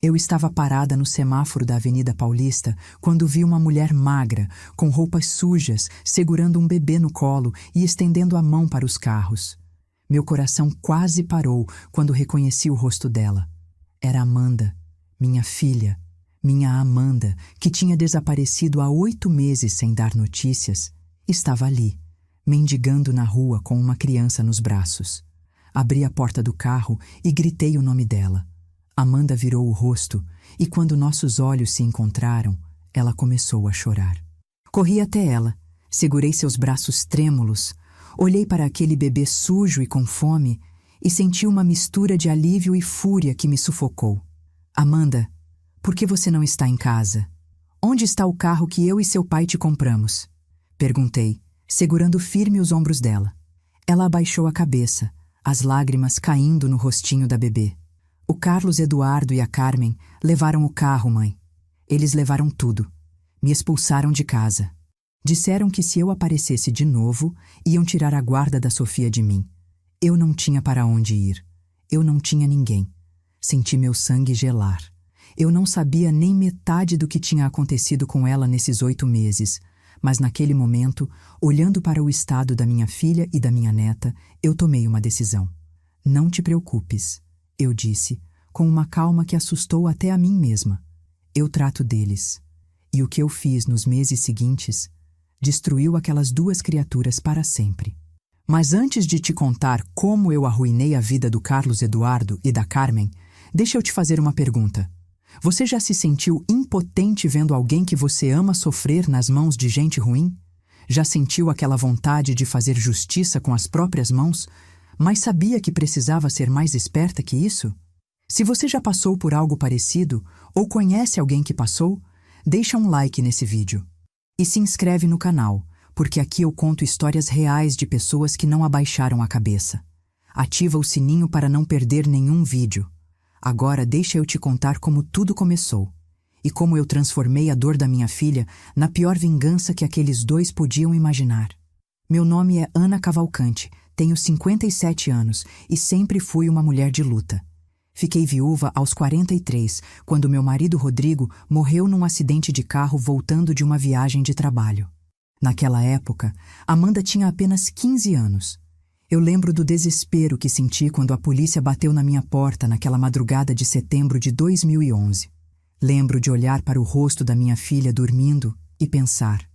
Eu estava parada no semáforo da Avenida Paulista quando vi uma mulher magra, com roupas sujas, segurando um bebê no colo e estendendo a mão para os carros. Meu coração quase parou quando reconheci o rosto dela. Era Amanda, minha filha, minha Amanda, que tinha desaparecido há 8 meses sem dar notícias, estava ali, mendigando na rua com uma criança nos braços. Abri a porta do carro e gritei o nome dela. Amanda virou o rosto e, quando nossos olhos se encontraram, ela começou a chorar. Corri até ela, segurei seus braços trêmulos, olhei para aquele bebê sujo e com fome e senti uma mistura de alívio e fúria que me sufocou. Amanda, por que você não está em casa? Onde está o carro que eu e seu pai te compramos? Perguntei, segurando firme os ombros dela. Ela abaixou a cabeça, as lágrimas caindo no rostinho da bebê. O Carlos Eduardo e a Carmen levaram o carro, mãe. Eles levaram tudo. Me expulsaram de casa. Disseram que se eu aparecesse de novo, iam tirar a guarda da Sofia de mim. Eu não tinha para onde ir. Eu não tinha ninguém. Senti meu sangue gelar. Eu não sabia nem metade do que tinha acontecido com ela nesses 8 meses, mas naquele momento, olhando para o estado da minha filha e da minha neta, eu tomei uma decisão. Não te preocupes, eu disse, com uma calma que assustou até a mim mesma. Eu trato deles. E o que eu fiz nos meses seguintes destruiu aquelas 2 criaturas para sempre. Mas antes de te contar como eu arruinei a vida do Carlos Eduardo e da Carmen, deixa eu te fazer uma pergunta. Você já se sentiu impotente vendo alguém que você ama sofrer nas mãos de gente ruim? Já sentiu aquela vontade de fazer justiça com as próprias mãos, mas sabia que precisava ser mais esperta que isso? Se você já passou por algo parecido ou conhece alguém que passou, deixa um like nesse vídeo. E se inscreve no canal, porque aqui eu conto histórias reais de pessoas que não abaixaram a cabeça. Ativa o sininho para não perder nenhum vídeo. Agora deixa eu te contar como tudo começou e como eu transformei a dor da minha filha na pior vingança que aqueles 2 podiam imaginar. Meu nome é Ana Cavalcante, tenho 57 anos e sempre fui uma mulher de luta. Fiquei viúva aos 43, quando meu marido Rodrigo morreu num acidente de carro voltando de uma viagem de trabalho. Naquela época, Amanda tinha apenas 15 anos. Eu lembro do desespero que senti quando a polícia bateu na minha porta naquela madrugada de setembro de 2011. Lembro de olhar para o rosto da minha filha dormindo e pensar: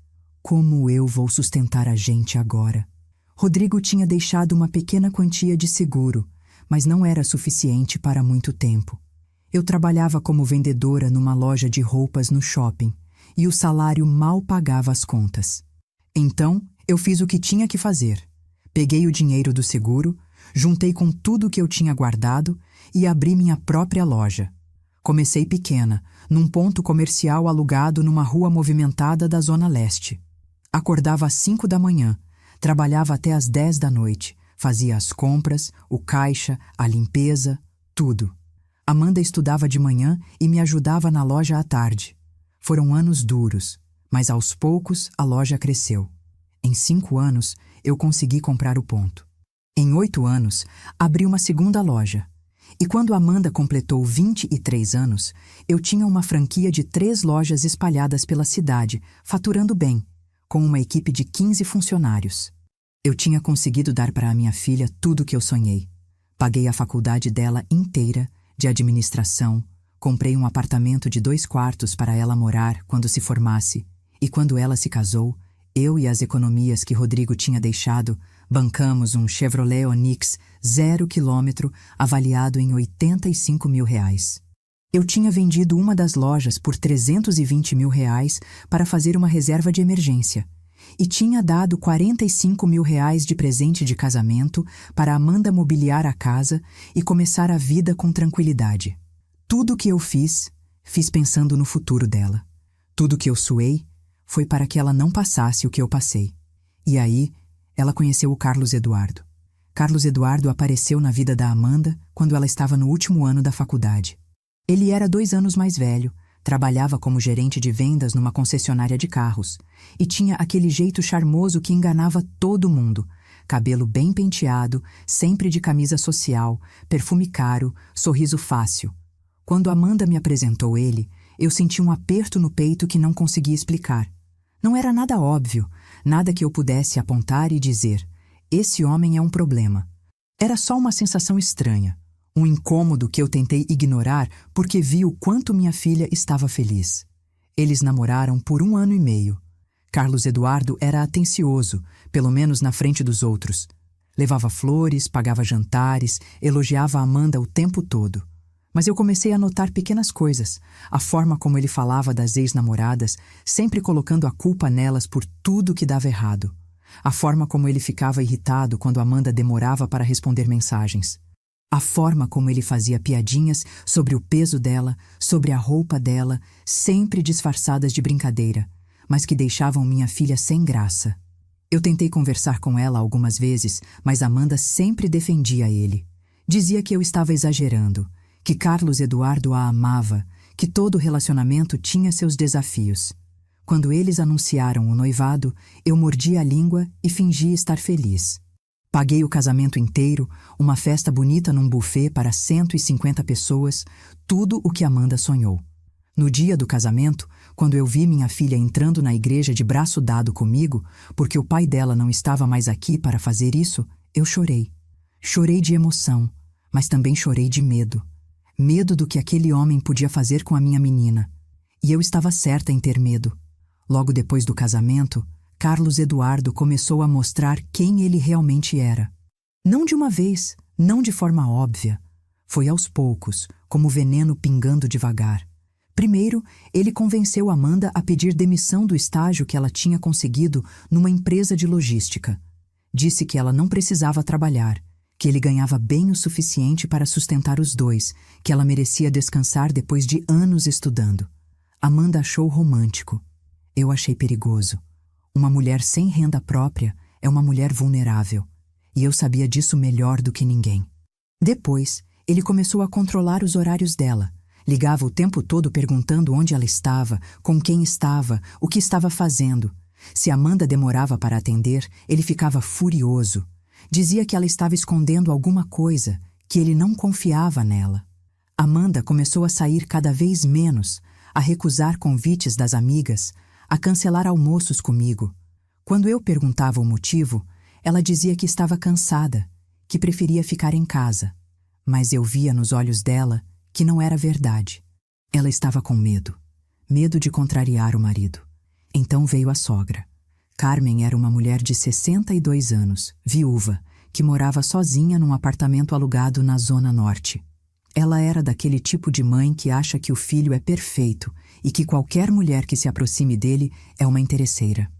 como eu vou sustentar a gente agora? Rodrigo tinha deixado uma pequena quantia de seguro, mas não era suficiente para muito tempo. Eu trabalhava como vendedora numa loja de roupas no shopping e o salário mal pagava as contas. Então, eu fiz o que tinha que fazer. Peguei o dinheiro do seguro, juntei com tudo que eu tinha guardado e abri minha própria loja. Comecei pequena, num ponto comercial alugado numa rua movimentada da Zona Leste. Acordava às 5 da manhã, trabalhava até às 10 da noite, fazia as compras, o caixa, a limpeza, tudo. Amanda estudava de manhã e me ajudava na loja à tarde. Foram anos duros, mas aos poucos a loja cresceu. Em 5 anos, eu consegui comprar o ponto. Em 8 anos, abri uma segunda loja. E quando Amanda completou 23 anos, eu tinha uma franquia de 3 lojas espalhadas pela cidade, faturando bem, com uma equipe de 15 funcionários. Eu tinha conseguido dar para a minha filha tudo o que eu sonhei. Paguei a faculdade dela inteira, de administração, comprei um apartamento de 2 quartos para ela morar quando se formasse, e quando ela se casou, eu e as economias que Rodrigo tinha deixado, bancamos um Chevrolet Onix 0 km avaliado em R$85 mil. Eu tinha vendido uma das lojas por R$320 mil para fazer uma reserva de emergência e tinha dado R$45 mil de presente de casamento para Amanda mobiliar a casa e começar a vida com tranquilidade. Tudo o que eu fiz pensando no futuro dela. Tudo que eu suei foi para que ela não passasse o que eu passei. E aí, ela conheceu o Carlos Eduardo. Carlos Eduardo apareceu na vida da Amanda quando ela estava no último ano da faculdade. Ele era 2 anos mais velho, trabalhava como gerente de vendas numa concessionária de carros e tinha aquele jeito charmoso que enganava todo mundo. Cabelo bem penteado, sempre de camisa social, perfume caro, sorriso fácil. Quando Amanda me apresentou ele, eu senti um aperto no peito que não conseguia explicar. Não era nada óbvio, nada que eu pudesse apontar e dizer: esse homem é um problema. Era só uma sensação estranha, um incômodo que eu tentei ignorar porque vi o quanto minha filha estava feliz. Eles namoraram por 1 ano e meio. Carlos Eduardo era atencioso, pelo menos na frente dos outros. Levava flores, pagava jantares, elogiava a Amanda o tempo todo. Mas eu comecei a notar pequenas coisas, a forma como ele falava das ex-namoradas, sempre colocando a culpa nelas por tudo que dava errado. A forma como ele ficava irritado quando Amanda demorava para responder mensagens. A forma como ele fazia piadinhas sobre o peso dela, sobre a roupa dela, sempre disfarçadas de brincadeira, mas que deixavam minha filha sem graça. Eu tentei conversar com ela algumas vezes, mas Amanda sempre defendia ele. Dizia que eu estava exagerando, que Carlos Eduardo a amava, que todo relacionamento tinha seus desafios. Quando eles anunciaram o noivado, eu mordi a língua e fingi estar feliz. Paguei o casamento inteiro, uma festa bonita num buffet para 150 pessoas, tudo o que Amanda sonhou. No dia do casamento, quando eu vi minha filha entrando na igreja de braço dado comigo, porque o pai dela não estava mais aqui para fazer isso, eu chorei. Chorei de emoção, mas também chorei de medo. Medo do que aquele homem podia fazer com a minha menina. E eu estava certa em ter medo. Logo depois do casamento, Carlos Eduardo começou a mostrar quem ele realmente era. Não de uma vez, não de forma óbvia. Foi aos poucos, como veneno pingando devagar. Primeiro, ele convenceu Amanda a pedir demissão do estágio que ela tinha conseguido numa empresa de logística. Disse que ela não precisava trabalhar, que ele ganhava bem o suficiente para sustentar os dois, que ela merecia descansar depois de anos estudando. Amanda achou romântico. Eu achei perigoso. Uma mulher sem renda própria é uma mulher vulnerável, e eu sabia disso melhor do que ninguém. Depois, ele começou a controlar os horários dela. Ligava o tempo todo perguntando onde ela estava, com quem estava, o que estava fazendo. Se Amanda demorava para atender, ele ficava furioso. Dizia que ela estava escondendo alguma coisa, que ele não confiava nela. Amanda começou a sair cada vez menos, a recusar convites das amigas, a cancelar almoços comigo. Quando eu perguntava o motivo, ela dizia que estava cansada, que preferia ficar em casa. Mas eu via nos olhos dela que não era verdade. Ela estava com medo. Medo de contrariar o marido. Então veio a sogra. Carmen era uma mulher de 62 anos, viúva, que morava sozinha num apartamento alugado na Zona Norte. Ela era daquele tipo de mãe que acha que o filho é perfeito e que qualquer mulher que se aproxime dele é uma interesseira.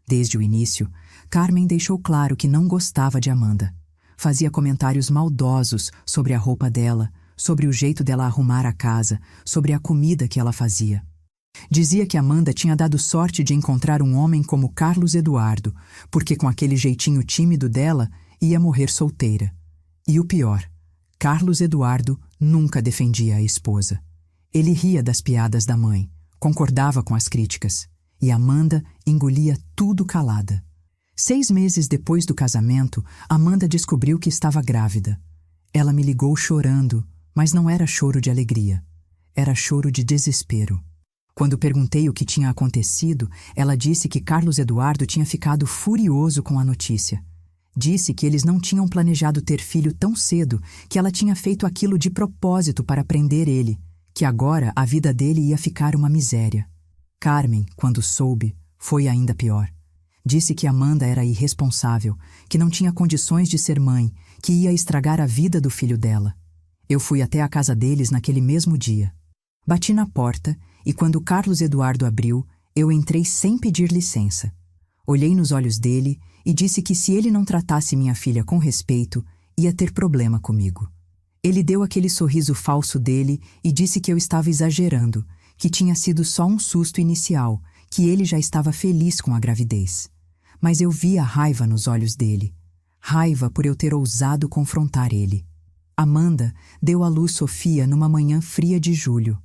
Desde o início, Carmen deixou claro que não gostava de Amanda. Fazia comentários maldosos sobre a roupa dela, sobre o jeito dela arrumar a casa, sobre a comida que ela fazia. Dizia que Amanda tinha dado sorte de encontrar um homem como Carlos Eduardo, porque com aquele jeitinho tímido dela, ia morrer solteira. E o pior, Carlos Eduardo nunca defendia a esposa. Ele ria das piadas da mãe, concordava com as críticas, e Amanda engolia tudo calada. 6 meses depois do casamento, Amanda descobriu que estava grávida. Ela me ligou chorando, mas não era choro de alegria. Era choro de desespero. Quando perguntei o que tinha acontecido, ela disse que Carlos Eduardo tinha ficado furioso com a notícia. Disse que eles não tinham planejado ter filho tão cedo, que ela tinha feito aquilo de propósito para prender ele, que agora a vida dele ia ficar uma miséria. Carmen, quando soube, foi ainda pior. Disse que Amanda era irresponsável, que não tinha condições de ser mãe, que ia estragar a vida do filho dela. Eu fui até a casa deles naquele mesmo dia. Bati na porta e quando Carlos Eduardo abriu, eu entrei sem pedir licença. Olhei nos olhos dele e disse que se ele não tratasse minha filha com respeito, ia ter problema comigo. Ele deu aquele sorriso falso dele e disse que eu estava exagerando, que tinha sido só um susto inicial, que ele já estava feliz com a gravidez. Mas eu vi a raiva nos olhos dele. Raiva por eu ter ousado confrontar ele. Amanda deu à luz Sofia numa manhã fria de julho.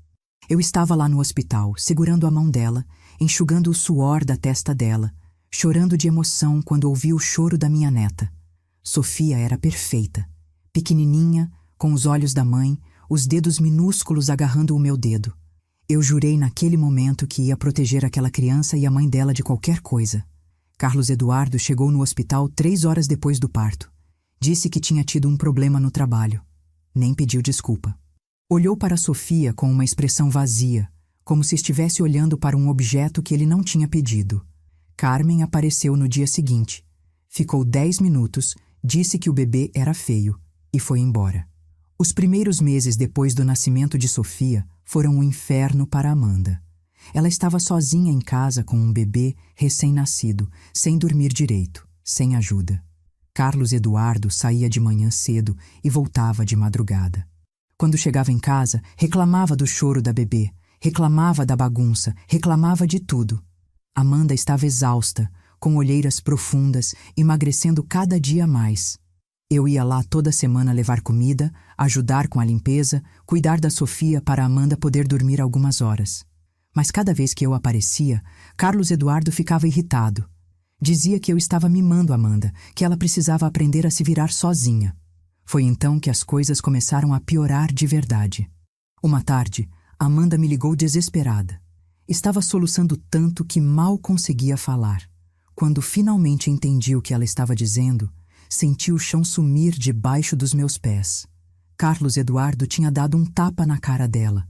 Eu estava lá no hospital, segurando a mão dela, enxugando o suor da testa dela, chorando de emoção quando ouvi o choro da minha neta. Sofia era perfeita, pequenininha, com os olhos da mãe, os dedos minúsculos agarrando o meu dedo. Eu jurei naquele momento que ia proteger aquela criança e a mãe dela de qualquer coisa. Carlos Eduardo chegou no hospital 3 horas depois do parto. Disse que tinha tido um problema no trabalho. Nem pediu desculpa. Olhou para Sofia com uma expressão vazia, como se estivesse olhando para um objeto que ele não tinha pedido. Carmen apareceu no dia seguinte. Ficou 10 minutos, disse que o bebê era feio e foi embora. Os primeiros meses depois do nascimento de Sofia foram um inferno para Amanda. Ela estava sozinha em casa com um bebê recém-nascido, sem dormir direito, sem ajuda. Carlos Eduardo saía de manhã cedo e voltava de madrugada. Quando chegava em casa, reclamava do choro da bebê, reclamava da bagunça, reclamava de tudo. Amanda estava exausta, com olheiras profundas, emagrecendo cada dia mais. Eu ia lá toda semana levar comida, ajudar com a limpeza, cuidar da Sofia para Amanda poder dormir algumas horas. Mas cada vez que eu aparecia, Carlos Eduardo ficava irritado. Dizia que eu estava mimando Amanda, que ela precisava aprender a se virar sozinha. Foi então que as coisas começaram a piorar de verdade. Uma tarde, Amanda me ligou desesperada. Estava soluçando tanto que mal conseguia falar. Quando finalmente entendi o que ela estava dizendo, senti o chão sumir debaixo dos meus pés. Carlos Eduardo tinha dado um tapa na cara dela.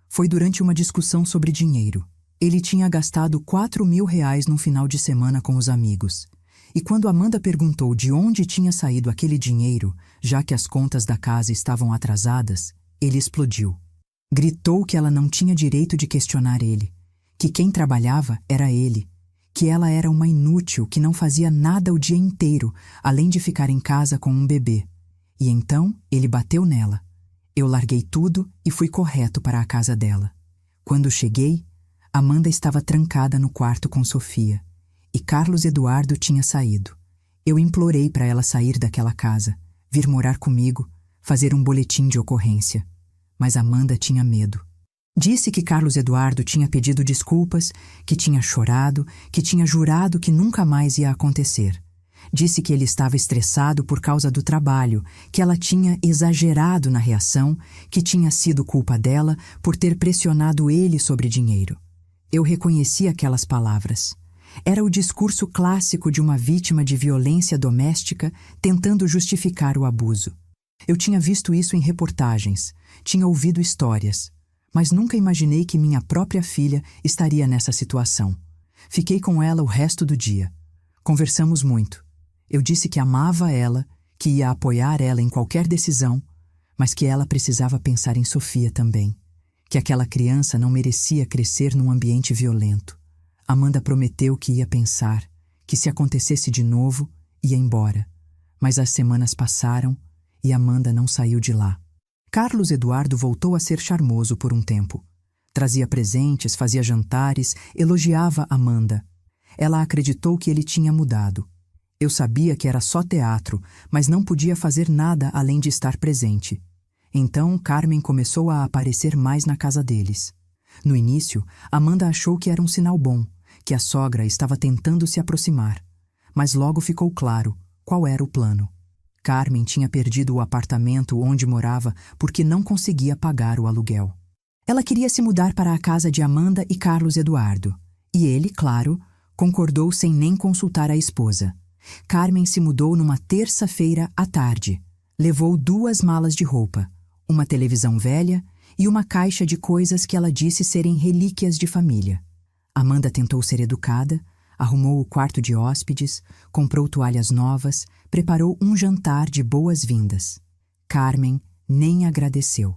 Foi durante uma discussão sobre dinheiro. Ele tinha gastado R$ 4.000 no final de semana com os amigos. E quando Amanda perguntou de onde tinha saído aquele dinheiro, já que as contas da casa estavam atrasadas, ele explodiu. Gritou que ela não tinha direito de questionar ele, que quem trabalhava era ele, que ela era uma inútil que não fazia nada o dia inteiro, além de ficar em casa com um bebê. E então ele bateu nela. Eu larguei tudo e fui correto para a casa dela. Quando cheguei, Amanda estava trancada no quarto com Sofia, e Carlos Eduardo tinha saído. Eu implorei para ela sair daquela casa, vir morar comigo, fazer um boletim de ocorrência. Mas Amanda tinha medo. Disse que Carlos Eduardo tinha pedido desculpas, que tinha chorado, que tinha jurado que nunca mais ia acontecer. Disse que ele estava estressado por causa do trabalho, que ela tinha exagerado na reação, que tinha sido culpa dela por ter pressionado ele sobre dinheiro. Eu reconheci aquelas palavras. Era o discurso clássico de uma vítima de violência doméstica tentando justificar o abuso. Eu tinha visto isso em reportagens, tinha ouvido histórias, mas nunca imaginei que minha própria filha estaria nessa situação. Fiquei com ela o resto do dia. Conversamos muito. Eu disse que amava ela, que ia apoiar ela em qualquer decisão, mas que ela precisava pensar em Sofia também, que aquela criança não merecia crescer num ambiente violento. Amanda prometeu que ia pensar, que se acontecesse de novo, ia embora. Mas as semanas passaram e Amanda não saiu de lá. Carlos Eduardo voltou a ser charmoso por um tempo. Trazia presentes, fazia jantares, elogiava Amanda. Ela acreditou que ele tinha mudado. Eu sabia que era só teatro, mas não podia fazer nada além de estar presente. Então Carmen começou a aparecer mais na casa deles. No início, Amanda achou que era um sinal bom, que a sogra estava tentando se aproximar. Mas logo ficou claro qual era o plano. Carmen tinha perdido o apartamento onde morava porque não conseguia pagar o aluguel. Ela queria se mudar para a casa de Amanda e Carlos Eduardo. E ele, claro, concordou sem nem consultar a esposa. Carmen se mudou numa terça-feira à tarde. Levou 2 malas de roupa, uma televisão velha e uma caixa de coisas que ela disse serem relíquias de família. Amanda tentou ser educada, arrumou o quarto de hóspedes, comprou toalhas novas, preparou um jantar de boas-vindas. Carmen nem agradeceu.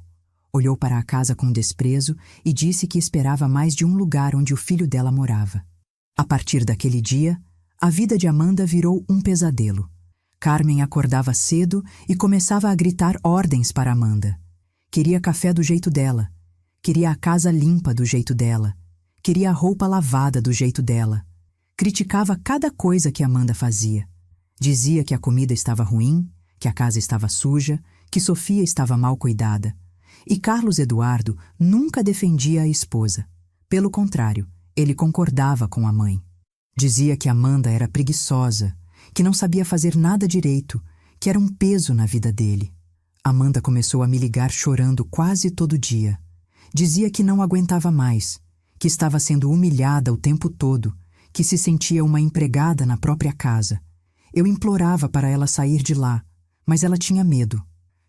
Olhou para a casa com desprezo e disse que esperava mais de um lugar onde o filho dela morava. A partir daquele dia, a vida de Amanda virou um pesadelo. Carmen acordava cedo e começava a gritar ordens para Amanda. Queria café do jeito dela. Queria a casa limpa do jeito dela. Queria a roupa lavada do jeito dela. Criticava cada coisa que Amanda fazia. Dizia que a comida estava ruim, que a casa estava suja, que Sofia estava mal cuidada. E Carlos Eduardo nunca defendia a esposa. Pelo contrário, ele concordava com a mãe. Dizia que Amanda era preguiçosa, que não sabia fazer nada direito, que era um peso na vida dele. Amanda começou a me ligar chorando quase todo dia. Dizia que não aguentava mais, que estava sendo humilhada o tempo todo, que se sentia uma empregada na própria casa. Eu implorava para ela sair de lá, mas ela tinha medo.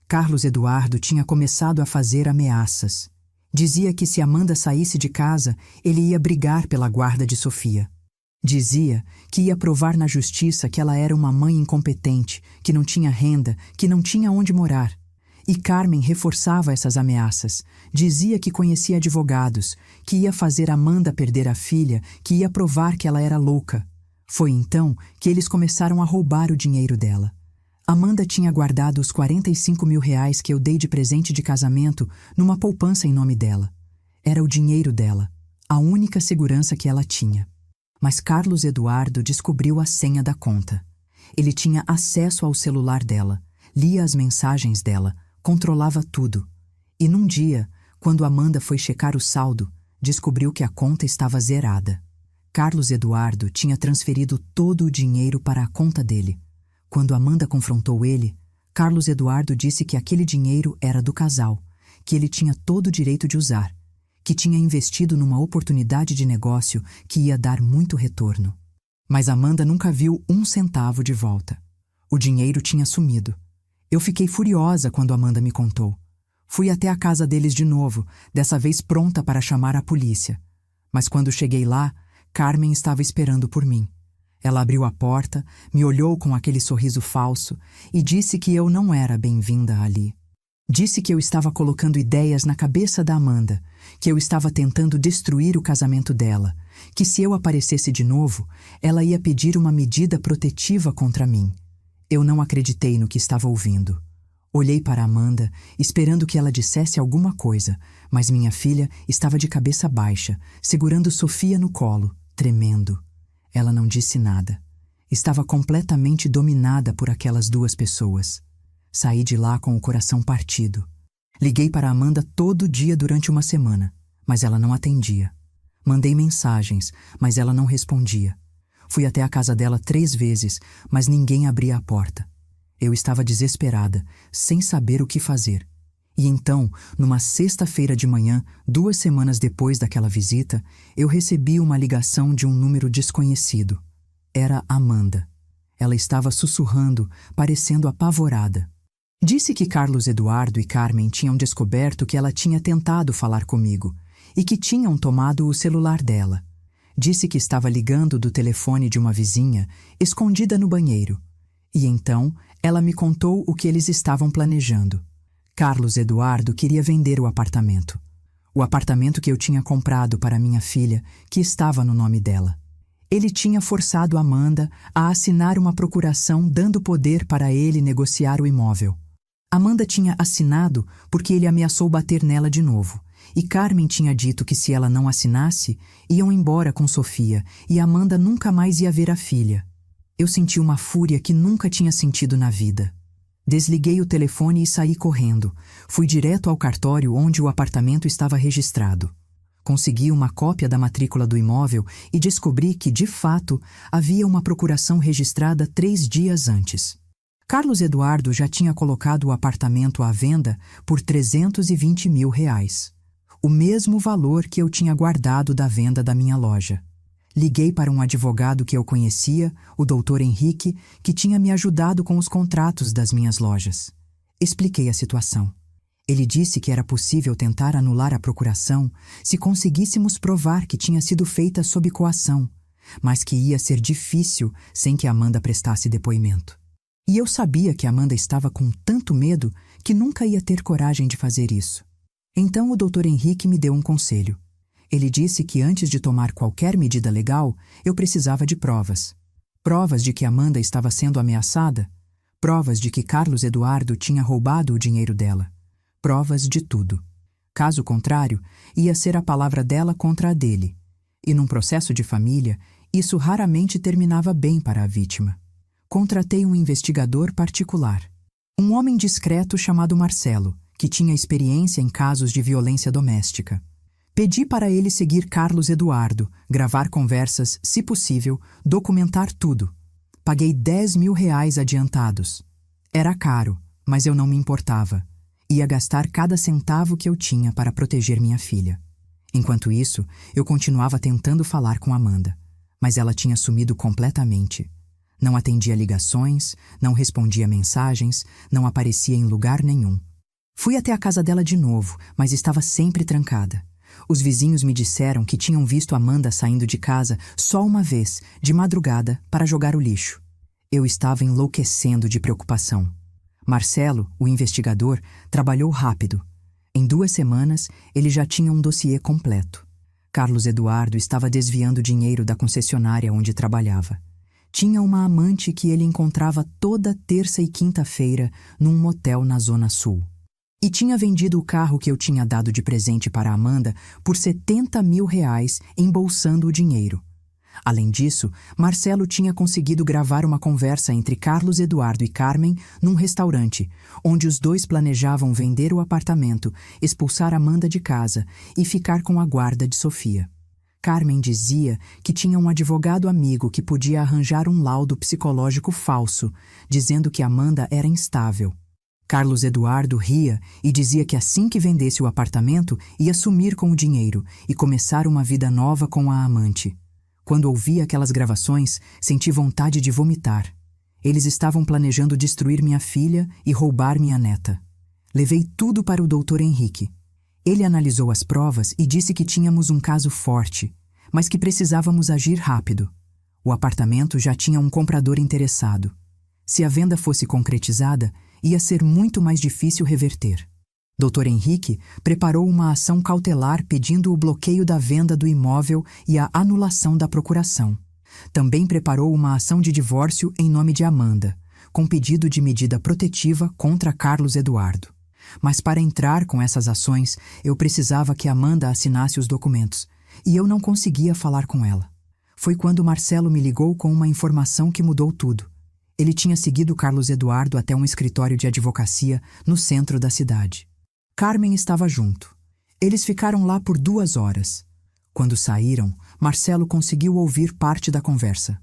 Carlos Eduardo tinha começado a fazer ameaças. Dizia que se Amanda saísse de casa, ele ia brigar pela guarda de Sofia. Dizia que ia provar na justiça que ela era uma mãe incompetente, que não tinha renda, que não tinha onde morar. E Carmen reforçava essas ameaças. Dizia que conhecia advogados, que ia fazer Amanda perder a filha, que ia provar que ela era louca. Foi então que eles começaram a roubar o dinheiro dela. Amanda tinha guardado os 45 mil reais que eu dei de presente de casamento numa poupança em nome dela. Era o dinheiro dela, a única segurança que ela tinha. Mas Carlos Eduardo descobriu a senha da conta. Ele tinha acesso ao celular dela, lia as mensagens dela, controlava tudo. E num dia, quando Amanda foi checar o saldo, descobriu que a conta estava zerada. Carlos Eduardo tinha transferido todo o dinheiro para a conta dele. Quando Amanda confrontou ele, Carlos Eduardo disse que aquele dinheiro era do casal, que ele tinha todo o direito de usar, que tinha investido numa oportunidade de negócio que ia dar muito retorno. Mas Amanda nunca viu um centavo de volta. O dinheiro tinha sumido. Eu fiquei furiosa quando Amanda me contou. Fui até a casa deles de novo, dessa vez pronta para chamar a polícia. Mas quando cheguei lá, Carmen estava esperando por mim. Ela abriu a porta, me olhou com aquele sorriso falso e disse que eu não era bem-vinda ali. Disse que eu estava colocando ideias na cabeça da Amanda, que eu estava tentando destruir o casamento dela, que se eu aparecesse de novo, ela ia pedir uma medida protetiva contra mim. Eu não acreditei no que estava ouvindo. Olhei para Amanda, esperando que ela dissesse alguma coisa, mas minha filha estava de cabeça baixa, segurando Sofia no colo, tremendo. Ela não disse nada. Estava completamente dominada por aquelas duas pessoas. Saí de lá com o coração partido. Liguei para Amanda todo dia durante uma semana, mas ela não atendia. Mandei mensagens, mas ela não respondia. Fui até a casa dela 3 vezes, mas ninguém abria a porta. Eu estava desesperada, sem saber o que fazer. E então, numa sexta-feira de manhã, 2 semanas depois daquela visita, eu recebi uma ligação de um número desconhecido. Era Amanda. Ela estava sussurrando, parecendo apavorada. Disse que Carlos Eduardo e Carmen tinham descoberto que ela tinha tentado falar comigo e que tinham tomado o celular dela. Disse que estava ligando do telefone de uma vizinha, escondida no banheiro. E então, ela me contou o que eles estavam planejando. Carlos Eduardo queria vender o apartamento. O apartamento que eu tinha comprado para minha filha, que estava no nome dela. Ele tinha forçado Amanda a assinar uma procuração dando poder para ele negociar o imóvel. Amanda tinha assinado porque ele ameaçou bater nela de novo, e Carmen tinha dito que se ela não assinasse, iam embora com Sofia e Amanda nunca mais ia ver a filha. Eu senti uma fúria que nunca tinha sentido na vida. Desliguei o telefone e saí correndo. Fui direto ao cartório onde o apartamento estava registrado. Consegui uma cópia da matrícula do imóvel e descobri que, de fato, havia uma procuração registrada 3 dias antes. Carlos Eduardo já tinha colocado o apartamento à venda por 320 mil reais. O mesmo valor que eu tinha guardado da venda da minha loja. Liguei para um advogado que eu conhecia, o Dr. Henrique, que tinha me ajudado com os contratos das minhas lojas. Expliquei a situação. Ele disse que era possível tentar anular a procuração se conseguíssemos provar que tinha sido feita sob coação, mas que ia ser difícil sem que Amanda prestasse depoimento. E eu sabia que Amanda estava com tanto medo que nunca ia ter coragem de fazer isso. Então o Dr. Henrique me deu um conselho. Ele disse que antes de tomar qualquer medida legal, eu precisava de provas. Provas de que Amanda estava sendo ameaçada. Provas de que Carlos Eduardo tinha roubado o dinheiro dela. Provas de tudo. Caso contrário, ia ser a palavra dela contra a dele. E num processo de família, isso raramente terminava bem para a vítima. Contratei um investigador particular. Um homem discreto chamado Marcelo, que tinha experiência em casos de violência doméstica. Pedi para ele seguir Carlos Eduardo, gravar conversas, se possível, documentar tudo. Paguei 10 mil reais adiantados. Era caro, Mas eu não me importava. Ia gastar cada centavo que eu tinha para proteger minha filha. Enquanto isso, eu continuava tentando falar com Amanda, mas ela tinha sumido completamente. Não atendia ligações, não respondia mensagens, não aparecia em lugar nenhum. Fui até a casa dela de novo, mas estava sempre trancada. Os vizinhos me disseram que tinham visto Amanda saindo de casa só uma vez, de madrugada, para jogar o lixo. Eu estava enlouquecendo de preocupação. Marcelo, o investigador, trabalhou rápido. Em 2 semanas, ele já tinha um dossiê completo. Carlos Eduardo estava desviando dinheiro da concessionária onde trabalhava. Tinha uma amante que ele encontrava toda terça e quinta-feira num motel na Zona Sul. E tinha vendido o carro que eu tinha dado de presente para Amanda por R$70 mil, embolsando o dinheiro. Além disso, Marcelo tinha conseguido gravar uma conversa entre Carlos Eduardo e Carmen num restaurante, onde os dois planejavam vender o apartamento, expulsar Amanda de casa e ficar com a guarda de Sofia. Carmen dizia que tinha um advogado amigo que podia arranjar um laudo psicológico falso, dizendo que Amanda era instável. Carlos Eduardo ria e dizia que assim que vendesse o apartamento, ia sumir com o dinheiro e começar uma vida nova com a amante. Quando ouvi aquelas gravações, senti vontade de vomitar. Eles estavam planejando destruir minha filha e roubar minha neta. Levei tudo para o Dr. Henrique. Ele analisou as provas e disse que tínhamos um caso forte, mas que precisávamos agir rápido. O apartamento já tinha um comprador interessado. Se a venda fosse concretizada, ia ser muito mais difícil reverter. Dr. Henrique preparou uma ação cautelar pedindo o bloqueio da venda do imóvel e a anulação da procuração. Também preparou uma ação de divórcio em nome de Amanda, com pedido de medida protetiva contra Carlos Eduardo. Mas para entrar com essas ações, eu precisava que Amanda assinasse os documentos, e eu não conseguia falar com ela. Foi quando Marcelo me ligou com uma informação que mudou tudo. Ele tinha seguido Carlos Eduardo até um escritório de advocacia no centro da cidade. Carmen estava junto. Eles ficaram lá por 2 horas. Quando saíram, Marcelo conseguiu ouvir parte da conversa.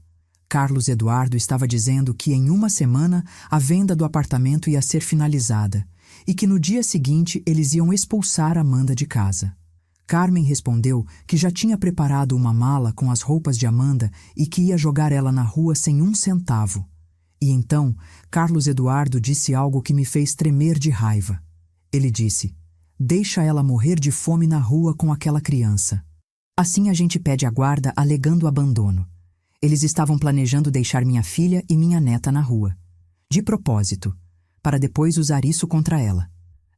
Carlos Eduardo estava dizendo que em 1 semana a venda do apartamento ia ser finalizada e que no dia seguinte eles iam expulsar Amanda de casa. Carmen respondeu que já tinha preparado uma mala com as roupas de Amanda e que ia jogar ela na rua sem 1 centavo. E então, Carlos Eduardo disse algo que me fez tremer de raiva. Ele disse: "Deixa ela morrer de fome na rua com aquela criança. Assim a gente pede a guarda alegando abandono. Eles estavam planejando deixar minha filha e minha neta na rua. De propósito, para depois usar isso contra ela.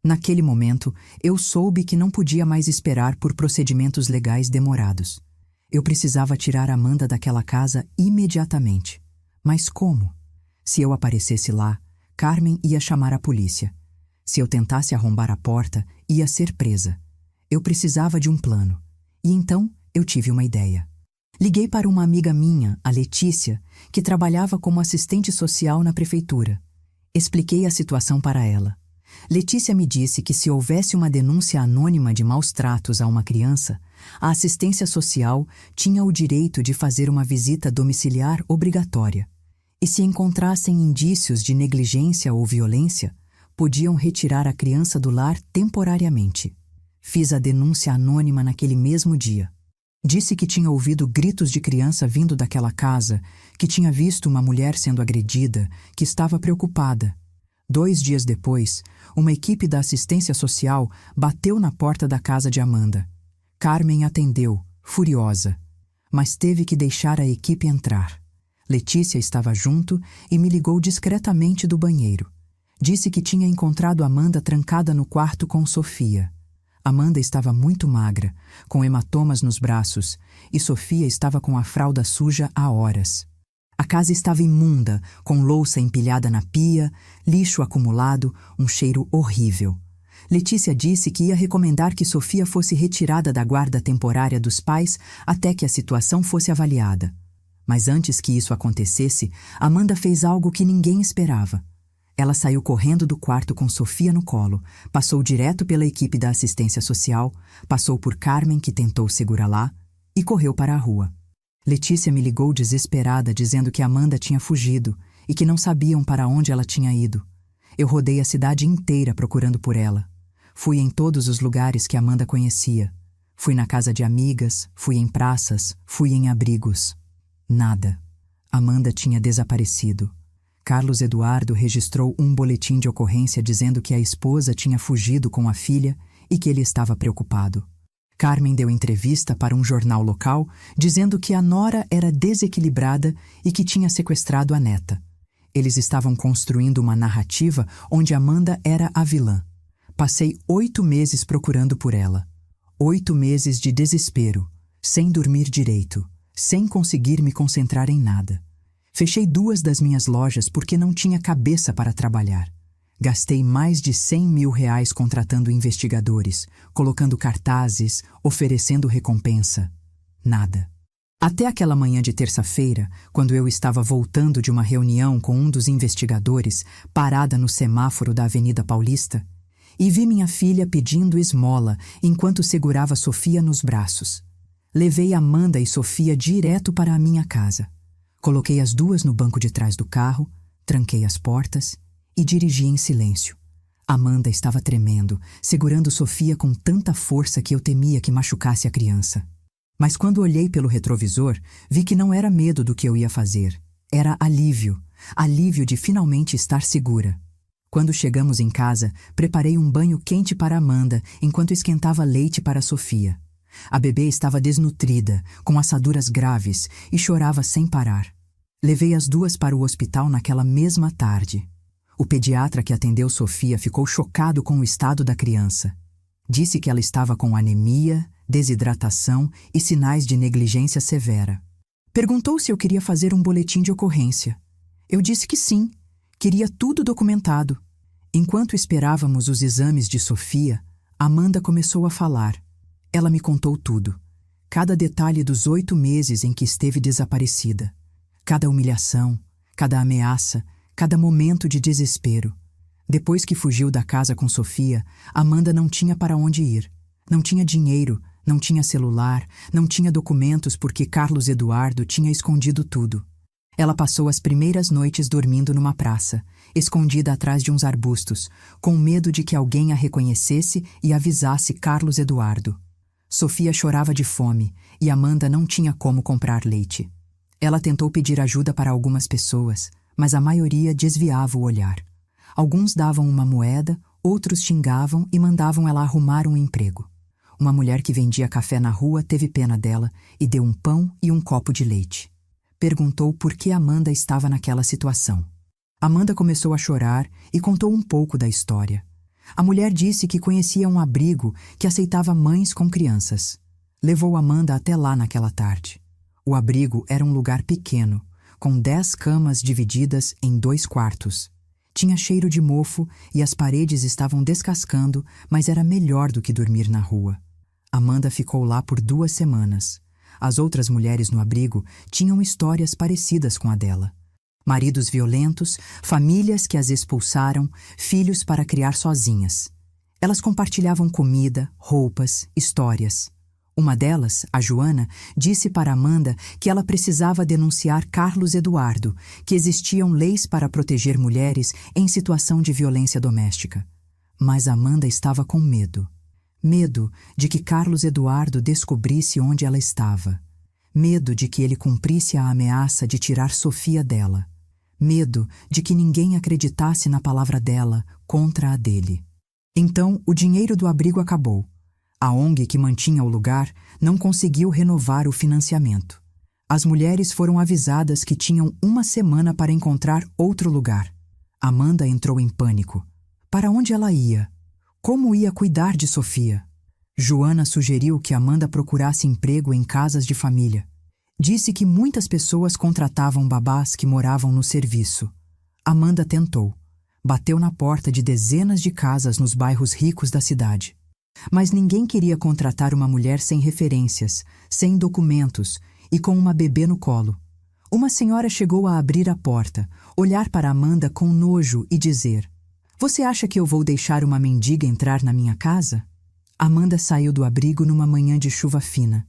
Naquele momento, eu soube que não podia mais esperar por procedimentos legais demorados. Eu precisava tirar Amanda daquela casa imediatamente. Mas como? Se eu aparecesse lá, Carmen ia chamar a polícia. Se eu tentasse arrombar a porta, ia ser presa. Eu precisava de um plano. E então eu tive uma ideia. Liguei para uma amiga minha, a Letícia, que trabalhava como assistente social na prefeitura. Expliquei a situação para ela. Letícia me disse que se houvesse uma denúncia anônima de maus tratos a uma criança, a assistência social tinha o direito de fazer uma visita domiciliar obrigatória. E se encontrassem indícios de negligência ou violência, podiam retirar a criança do lar temporariamente. Fiz a denúncia anônima naquele mesmo dia. Disse que tinha ouvido gritos de criança vindo daquela casa, que tinha visto uma mulher sendo agredida, que estava preocupada. 2 dias depois, uma equipe da assistência social bateu na porta da casa de Amanda. Carmen atendeu, furiosa, mas teve que deixar a equipe entrar. Letícia estava junto e me ligou discretamente do banheiro. Disse que tinha encontrado Amanda trancada no quarto com Sofia. Amanda estava muito magra, com hematomas nos braços, e Sofia estava com a fralda suja há horas. A casa estava imunda, com louça empilhada na pia, lixo acumulado, um cheiro horrível. Letícia disse que ia recomendar que Sofia fosse retirada da guarda temporária dos pais até que a situação fosse avaliada. Mas antes que isso acontecesse, Amanda fez algo que ninguém esperava. Ela saiu correndo do quarto com Sofia no colo, passou direto pela equipe da assistência social, passou por Carmen, que tentou segurá-la, e correu para a rua. Letícia me ligou desesperada, dizendo que Amanda tinha fugido e que não sabiam para onde ela tinha ido. Eu rodei a cidade inteira procurando por ela. Fui em todos os lugares que Amanda conhecia. Fui na casa de amigas, fui em praças, fui em abrigos. Nada. Amanda tinha desaparecido. Carlos Eduardo registrou um boletim de ocorrência dizendo que a esposa tinha fugido com a filha e que ele estava preocupado. Carmen deu entrevista para um jornal local dizendo que a nora era desequilibrada e que tinha sequestrado a neta. Eles estavam construindo uma narrativa onde Amanda era a vilã. Passei 8 meses procurando por ela. 8 meses de desespero, sem dormir direito, sem conseguir me concentrar em nada. Fechei 2 das minhas lojas porque não tinha cabeça para trabalhar. Gastei mais de R$100.000 contratando investigadores, colocando cartazes, oferecendo recompensa. Nada. Até aquela manhã de terça-feira, quando eu estava voltando de uma reunião com um dos investigadores, parada no semáforo da Avenida Paulista, e vi minha filha pedindo esmola enquanto segurava Sofia nos braços. Levei Amanda e Sofia direto para a minha casa. Coloquei as 2 no banco de trás do carro, tranquei as portas e dirigi em silêncio. Amanda estava tremendo, segurando Sofia com tanta força que eu temia que machucasse a criança. Mas quando olhei pelo retrovisor, vi que não era medo do que eu ia fazer. Era alívio. Alívio de finalmente estar segura. Quando chegamos em casa, preparei um banho quente para Amanda enquanto esquentava leite para Sofia. A bebê estava desnutrida, com assaduras graves, e chorava sem parar. Levei as 2 para o hospital naquela mesma tarde. O pediatra que atendeu Sofia ficou chocado com o estado da criança. Disse que ela estava com anemia, desidratação e sinais de negligência severa. Perguntou se eu queria fazer um boletim de ocorrência. Eu disse que sim, queria tudo documentado. Enquanto esperávamos os exames de Sofia, Amanda começou a falar. Ela me contou tudo. Cada detalhe dos 8 meses em que esteve desaparecida. Cada humilhação, cada ameaça, cada momento de desespero. Depois que fugiu da casa com Sofia, Amanda não tinha para onde ir. Não tinha dinheiro, não tinha celular, não tinha documentos porque Carlos Eduardo tinha escondido tudo. Ela passou as primeiras noites dormindo numa praça, escondida atrás de uns arbustos, com medo de que alguém a reconhecesse e avisasse Carlos Eduardo. Sofia chorava de fome e Amanda não tinha como comprar leite. Ela tentou pedir ajuda para algumas pessoas, mas a maioria desviava o olhar. Alguns davam uma moeda, outros xingavam e mandavam ela arrumar um emprego. Uma mulher que vendia café na rua teve pena dela e deu um pão e um copo de leite. Perguntou por que Amanda estava naquela situação. Amanda começou a chorar e contou um pouco da história. A mulher disse que conhecia um abrigo que aceitava mães com crianças. Levou Amanda até lá naquela tarde. O abrigo era um lugar pequeno, com 10 camas divididas em 2 quartos. Tinha cheiro de mofo e as paredes estavam descascando, mas era melhor do que dormir na rua. Amanda ficou lá por 2 semanas. As outras mulheres no abrigo tinham histórias parecidas com a dela. Maridos violentos, famílias que as expulsaram, filhos para criar sozinhas. Elas compartilhavam comida, roupas, histórias. Uma delas, a Joana, disse para Amanda que ela precisava denunciar Carlos Eduardo, que existiam leis para proteger mulheres em situação de violência doméstica. Mas Amanda estava com medo. Medo de que Carlos Eduardo descobrisse onde ela estava. Medo de que ele cumprisse a ameaça de tirar Sofia dela. Medo de que ninguém acreditasse na palavra dela contra a dele. Então, o dinheiro do abrigo acabou. A ONG que mantinha o lugar não conseguiu renovar o financiamento. As mulheres foram avisadas que tinham 1 semana para encontrar outro lugar. Amanda entrou em pânico. Para onde ela ia? Como ia cuidar de Sofia? Joana sugeriu que Amanda procurasse emprego em casas de família. Disse que muitas pessoas contratavam babás que moravam no serviço. Amanda tentou. Bateu na porta de dezenas de casas nos bairros ricos da cidade. Mas ninguém queria contratar uma mulher sem referências, sem documentos e com uma bebê no colo. Uma senhora chegou a abrir a porta, olhar para Amanda com nojo e dizer: "Você acha que eu vou deixar uma mendiga entrar na minha casa?" Amanda saiu do abrigo numa manhã de chuva fina.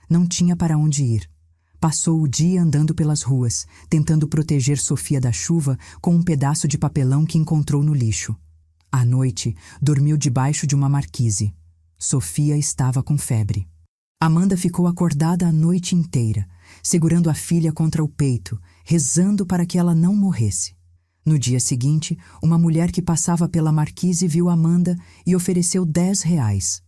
Não tinha para onde ir. Passou o dia andando pelas ruas, tentando proteger Sofia da chuva com um pedaço de papelão que encontrou no lixo. À noite, dormiu debaixo de uma marquise. Sofia estava com febre. Amanda ficou acordada a noite inteira, segurando a filha contra o peito, rezando para que ela não morresse. No dia seguinte, uma mulher que passava pela marquise viu Amanda e ofereceu R$ 10.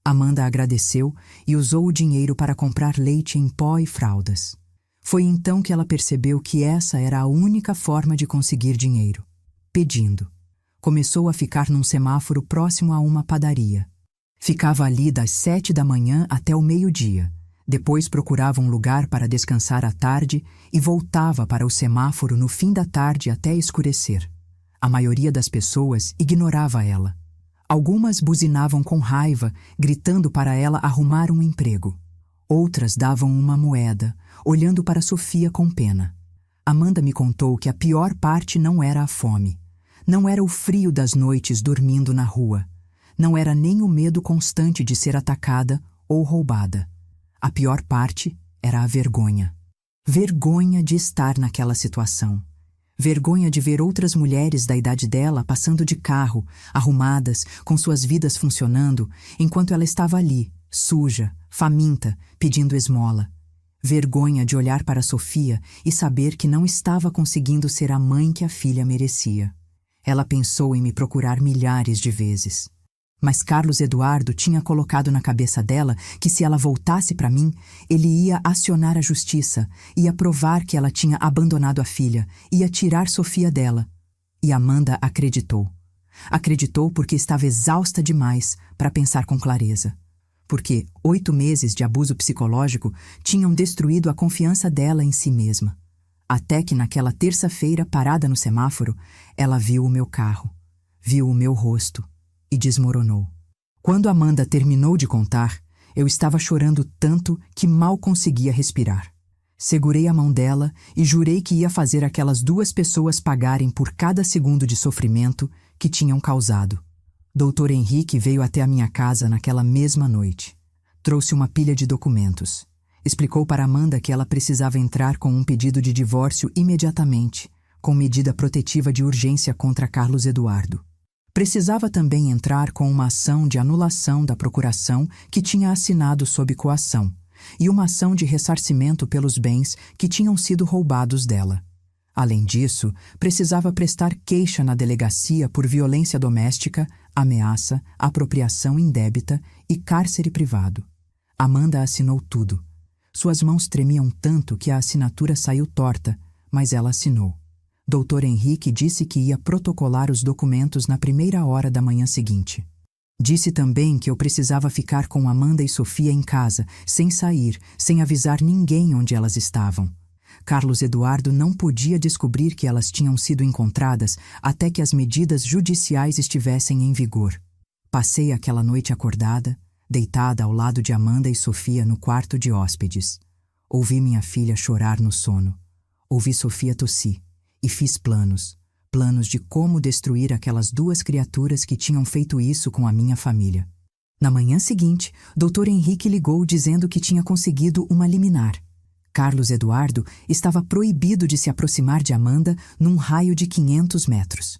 Amanda agradeceu e usou o dinheiro para comprar leite em pó e fraldas. Foi então que ela percebeu que essa era a única forma de conseguir dinheiro: pedindo. Começou a ficar num semáforo próximo a uma padaria. Ficava ali das 7 da manhã até o meio-dia. Depois procurava um lugar para descansar à tarde e voltava para o semáforo no fim da tarde até escurecer. A maioria das pessoas ignorava ela. Algumas buzinavam com raiva, gritando para ela arrumar um emprego. Outras davam uma moeda, olhando para Sofia com pena. Amanda me contou que a pior parte não era a fome. Não era o frio das noites dormindo na rua. Não era nem o medo constante de ser atacada ou roubada. A pior parte era a vergonha. Vergonha de estar naquela situação. Vergonha de ver outras mulheres da idade dela passando de carro, arrumadas, com suas vidas funcionando, enquanto ela estava ali, suja, faminta, pedindo esmola. Vergonha de olhar para Sofia e saber que não estava conseguindo ser a mãe que a filha merecia. Ela pensou em me procurar milhares de vezes. Mas Carlos Eduardo tinha colocado na cabeça dela que se ela voltasse para mim, ele ia acionar a justiça, ia provar que ela tinha abandonado a filha, ia tirar Sofia dela. E Amanda acreditou. Acreditou porque estava exausta demais para pensar com clareza. Porque 8 meses de abuso psicológico tinham destruído a confiança dela em si mesma. Até que naquela terça-feira, parada no semáforo, ela viu o meu carro, viu o meu rosto e desmoronou. Quando Amanda terminou de contar, eu estava chorando tanto que mal conseguia respirar. Segurei a mão dela e jurei que ia fazer aquelas 2 pessoas pagarem por cada segundo de sofrimento que tinham causado. Dr. Henrique veio até a minha casa naquela mesma noite. Trouxe uma pilha de documentos. Explicou para Amanda que ela precisava entrar com um pedido de divórcio imediatamente, com medida protetiva de urgência contra Carlos Eduardo. Precisava também entrar com uma ação de anulação da procuração que tinha assinado sob coação e uma ação de ressarcimento pelos bens que tinham sido roubados dela. Além disso, precisava prestar queixa na delegacia por violência doméstica, ameaça, apropriação indébita e cárcere privado. Amanda assinou tudo. Suas mãos tremiam tanto que a assinatura saiu torta, mas ela assinou. Dr. Henrique disse que ia protocolar os documentos na primeira hora da manhã seguinte. Disse também que eu precisava ficar com Amanda e Sofia em casa, sem sair, sem avisar ninguém onde elas estavam. Carlos Eduardo não podia descobrir que elas tinham sido encontradas até que as medidas judiciais estivessem em vigor. Passei aquela noite acordada, deitada ao lado de Amanda e Sofia no quarto de hóspedes. Ouvi minha filha chorar no sono. Ouvi Sofia tossir. E fiz planos de como destruir aquelas 2 criaturas que tinham feito isso com a minha família. Na manhã seguinte, Dr. Henrique ligou dizendo que tinha conseguido uma liminar. Carlos Eduardo estava proibido de se aproximar de Amanda num raio de 500 metros.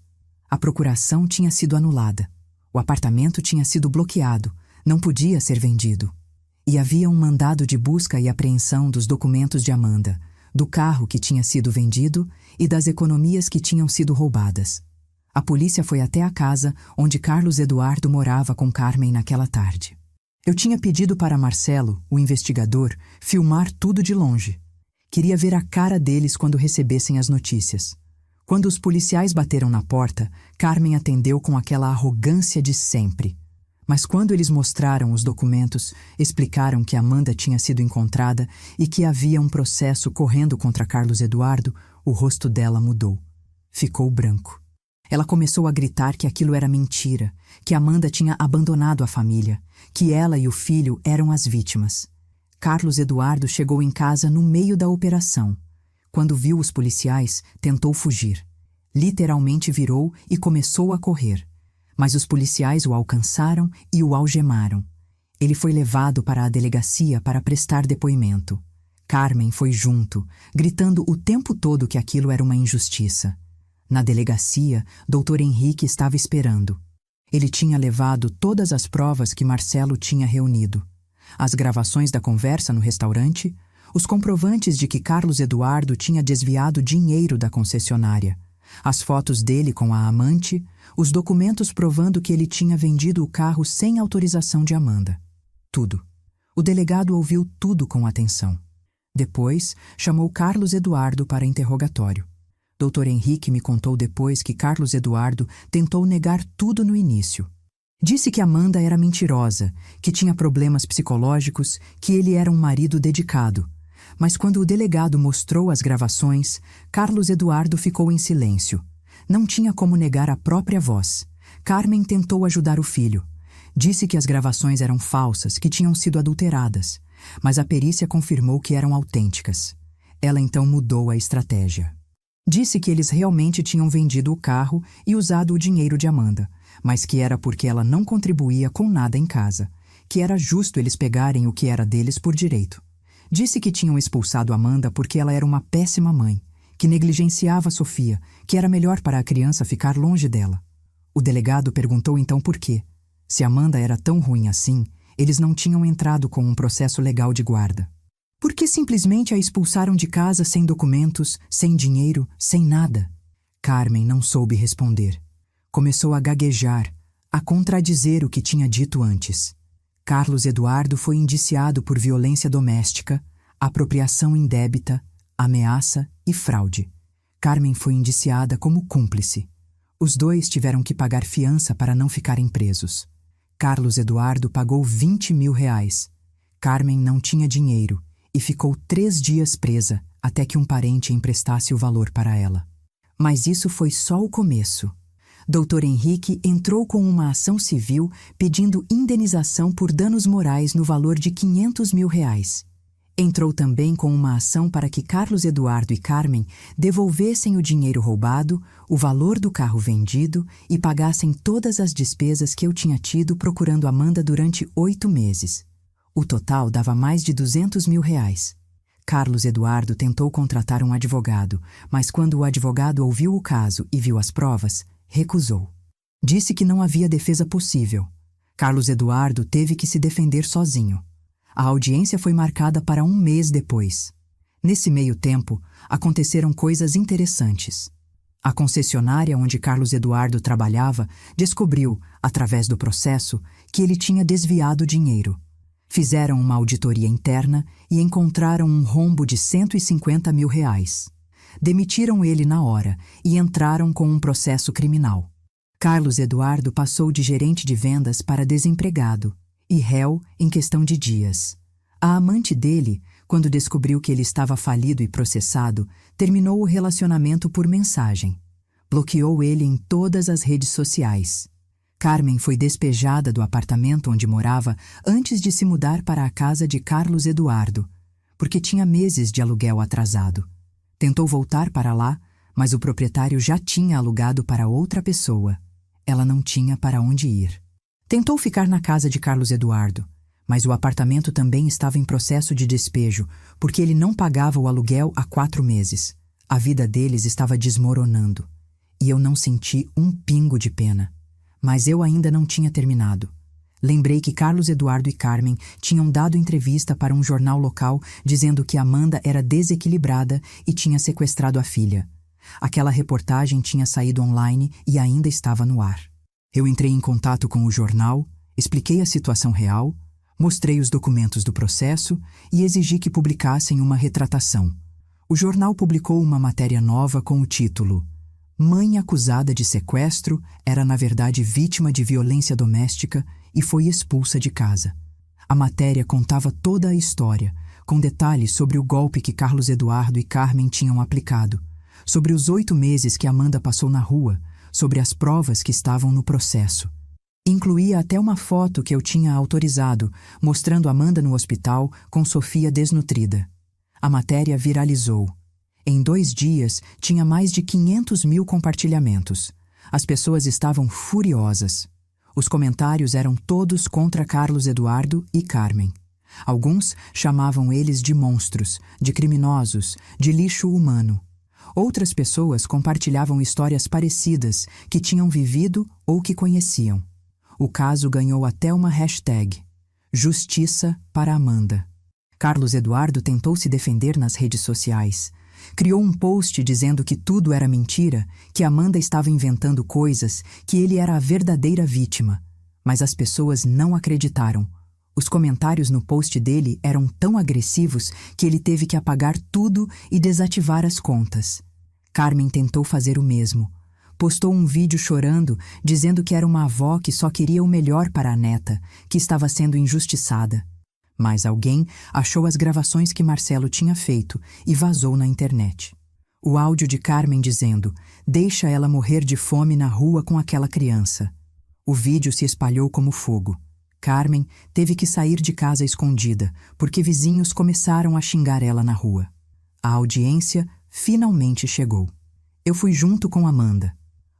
A procuração tinha sido anulada. O apartamento tinha sido bloqueado, não podia ser vendido. E havia um mandado de busca e apreensão dos documentos de Amanda, do carro que tinha sido vendido e das economias que tinham sido roubadas. A polícia foi até a casa onde Carlos Eduardo morava com Carmen naquela tarde. Eu tinha pedido para Marcelo, o investigador, filmar tudo de longe. Queria ver a cara deles quando recebessem as notícias. Quando os policiais bateram na porta, Carmen atendeu com aquela arrogância de sempre. Mas quando eles mostraram os documentos, explicaram que Amanda tinha sido encontrada e que havia um processo correndo contra Carlos Eduardo, o rosto dela mudou. Ficou branco. Ela começou a gritar que aquilo era mentira, que Amanda tinha abandonado a família, que ela e o filho eram as vítimas. Carlos Eduardo chegou em casa no meio da operação. Quando viu os policiais, tentou fugir. Literalmente virou e começou a correr. Mas os policiais o alcançaram e o algemaram. Ele foi levado para a delegacia para prestar depoimento. Carmen foi junto, gritando o tempo todo que aquilo era uma injustiça. Na delegacia, Dr. Henrique estava esperando. Ele tinha levado todas as provas que Marcelo tinha reunido. As gravações da conversa no restaurante, os comprovantes de que Carlos Eduardo tinha desviado dinheiro da concessionária, as fotos dele com a amante, os documentos provando que ele tinha vendido o carro sem autorização de Amanda. Tudo. O delegado ouviu tudo com atenção. Depois, chamou Carlos Eduardo para interrogatório. Dr. Henrique me contou depois que Carlos Eduardo tentou negar tudo no início. Disse que Amanda era mentirosa, que tinha problemas psicológicos, que ele era um marido dedicado. Mas quando o delegado mostrou as gravações, Carlos Eduardo ficou em silêncio. Não tinha como negar a própria voz. Carmen tentou ajudar o filho. Disse que as gravações eram falsas, que tinham sido adulteradas, mas a perícia confirmou que eram autênticas. Ela então mudou a estratégia. Disse que eles realmente tinham vendido o carro e usado o dinheiro de Amanda, mas que era porque ela não contribuía com nada em casa, que era justo eles pegarem o que era deles por direito. Disse que tinham expulsado Amanda porque ela era uma péssima mãe, que negligenciava Sofia, que era melhor para a criança ficar longe dela. O delegado perguntou então por quê. Se Amanda era tão ruim assim, eles não tinham entrado com um processo legal de guarda. Por que simplesmente a expulsaram de casa sem documentos, sem dinheiro, sem nada? Carmen não soube responder. Começou a gaguejar, a contradizer o que tinha dito antes. Carlos Eduardo foi indiciado por violência doméstica, apropriação indébita, ameaça e fraude. Carmen foi indiciada como cúmplice. Os dois tiveram que pagar fiança para não ficarem presos. Carlos Eduardo pagou R$ 20.000. Carmen não tinha dinheiro e ficou 3 dias presa até que um parente emprestasse o valor para ela. Mas isso foi só o começo. Dr. Henrique entrou com uma ação civil pedindo indenização por danos morais no valor de R$ 500.000. Entrou também com uma ação para que Carlos Eduardo e Carmen devolvessem o dinheiro roubado, o valor do carro vendido e pagassem todas as despesas que eu tinha tido procurando Amanda durante 8 meses. O total dava mais de R$ 200.000. Carlos Eduardo tentou contratar um advogado, mas quando o advogado ouviu o caso e viu as provas, recusou. Disse que não havia defesa possível. Carlos Eduardo teve que se defender sozinho. A audiência foi marcada para 1 mês depois. Nesse meio tempo, aconteceram coisas interessantes. A concessionária onde Carlos Eduardo trabalhava descobriu, através do processo, que ele tinha desviado dinheiro. Fizeram uma auditoria interna e encontraram um rombo de R$ 150.000. Demitiram ele na hora e entraram com um processo criminal. Carlos Eduardo passou de gerente de vendas para desempregado e réu em questão de dias. A amante dele, quando descobriu que ele estava falido e processado, terminou o relacionamento por mensagem. Bloqueou ele em todas as redes sociais. Carmen foi despejada do apartamento onde morava antes de se mudar para a casa de Carlos Eduardo, porque tinha meses de aluguel atrasado. Tentou voltar para lá, mas o proprietário já tinha alugado para outra pessoa. Ela não tinha para onde ir. Tentou ficar na casa de Carlos Eduardo, mas o apartamento também estava em processo de despejo, porque ele não pagava o aluguel há 4 meses. A vida deles estava desmoronando. E eu não senti um pingo de pena. Mas eu ainda não tinha terminado. Lembrei que Carlos Eduardo e Carmen tinham dado entrevista para um jornal local dizendo que Amanda era desequilibrada e tinha sequestrado a filha. Aquela reportagem tinha saído online e ainda estava no ar. Eu entrei em contato com o jornal, expliquei a situação real, mostrei os documentos do processo e exigi que publicassem uma retratação. O jornal publicou uma matéria nova com o título "Mãe acusada de sequestro era na verdade vítima de violência doméstica e foi expulsa de casa". A matéria contava toda a história, com detalhes sobre o golpe que Carlos Eduardo e Carmen tinham aplicado, sobre os 8 meses que Amanda passou na rua, sobre as provas que estavam no processo. Incluía até uma foto que eu tinha autorizado, mostrando Amanda no hospital com Sofia desnutrida. A matéria viralizou. Em 2 dias, tinha mais de 500.000 compartilhamentos. As pessoas estavam furiosas. Os comentários eram todos contra Carlos Eduardo e Carmen. Alguns chamavam eles de monstros, de criminosos, de lixo humano. Outras pessoas compartilhavam histórias parecidas que tinham vivido ou que conheciam. O caso ganhou até uma hashtag: Justiça para Amanda. Carlos Eduardo tentou se defender nas redes sociais. Criou um post dizendo que tudo era mentira, que Amanda estava inventando coisas, que ele era a verdadeira vítima. Mas as pessoas não acreditaram. Os comentários no post dele eram tão agressivos que ele teve que apagar tudo e desativar as contas. Carmen tentou fazer o mesmo. Postou um vídeo chorando, dizendo que era uma avó que só queria o melhor para a neta, que estava sendo injustiçada. Mas alguém achou as gravações que Marcelo tinha feito e vazou na internet. O áudio de Carmen dizendo: "Deixa ela morrer de fome na rua com aquela criança." O vídeo se espalhou como fogo. Carmen teve que sair de casa escondida, porque vizinhos começaram a xingar ela na rua. A audiência finalmente chegou. Eu fui junto com Amanda.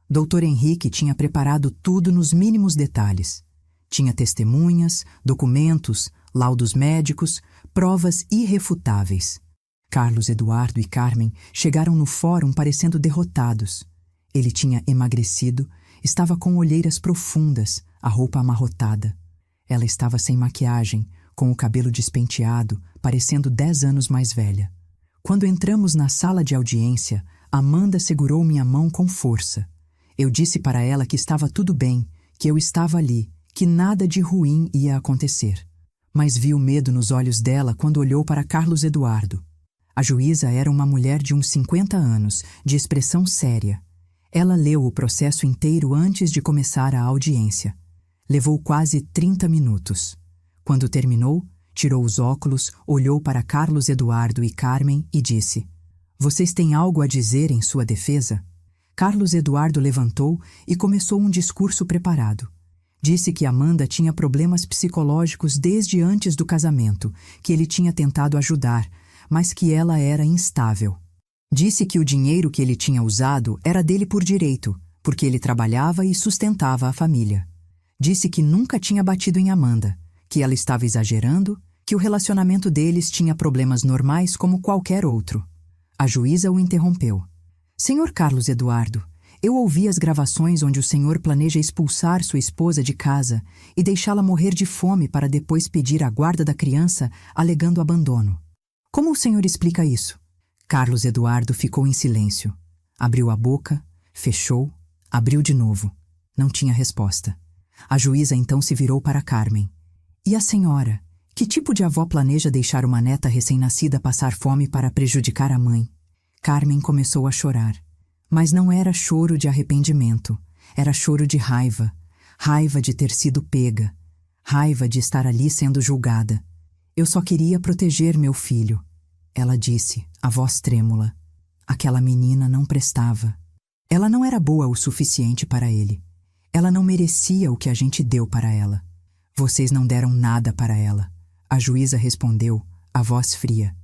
Dr. Henrique tinha preparado tudo nos mínimos detalhes. Tinha testemunhas, documentos, laudos médicos, provas irrefutáveis. Carlos Eduardo e Carmen chegaram no fórum parecendo derrotados. Ele tinha emagrecido, estava com olheiras profundas, a roupa amarrotada. Ela estava sem maquiagem, com o cabelo despenteado, parecendo 10 anos mais velha. Quando entramos na sala de audiência, Amanda segurou minha mão com força. Eu disse para ela que estava tudo bem, que eu estava ali, que nada de ruim ia acontecer. Mas vi o medo nos olhos dela quando olhou para Carlos Eduardo. A juíza era uma mulher de uns 50 anos, de expressão séria. Ela leu o processo inteiro antes de começar a audiência. Levou quase 30 minutos. Quando terminou, tirou os óculos, olhou para Carlos Eduardo e Carmen e disse: "Vocês têm algo a dizer em sua defesa?" Carlos Eduardo levantou e começou um discurso preparado. Disse que Amanda tinha problemas psicológicos desde antes do casamento, que ele tinha tentado ajudar, mas que ela era instável. Disse que o dinheiro que ele tinha usado era dele por direito, porque ele trabalhava e sustentava a família. Disse que nunca tinha batido em Amanda, que ela estava exagerando, que o relacionamento deles tinha problemas normais como qualquer outro. A juíza o interrompeu. "Senhor Carlos Eduardo, eu ouvi as gravações onde o senhor planeja expulsar sua esposa de casa e deixá-la morrer de fome para depois pedir a guarda da criança, alegando abandono. Como o senhor explica isso?" Carlos Eduardo ficou em silêncio. Abriu a boca, fechou, abriu de novo. Não tinha resposta. A juíza então se virou para Carmen. "E a senhora? Que tipo de avó planeja deixar uma neta recém-nascida passar fome para prejudicar a mãe?" Carmen começou a chorar. Mas não era choro de arrependimento. Era choro de raiva. Raiva de ter sido pega. Raiva de estar ali sendo julgada. "Eu só queria proteger meu filho," ela disse, a voz trêmula. Aquela menina não prestava. Ela não era boa o suficiente para ele. Ela não merecia o que a gente deu para ela. "Vocês não deram nada para ela." A juíza respondeu, a voz fria.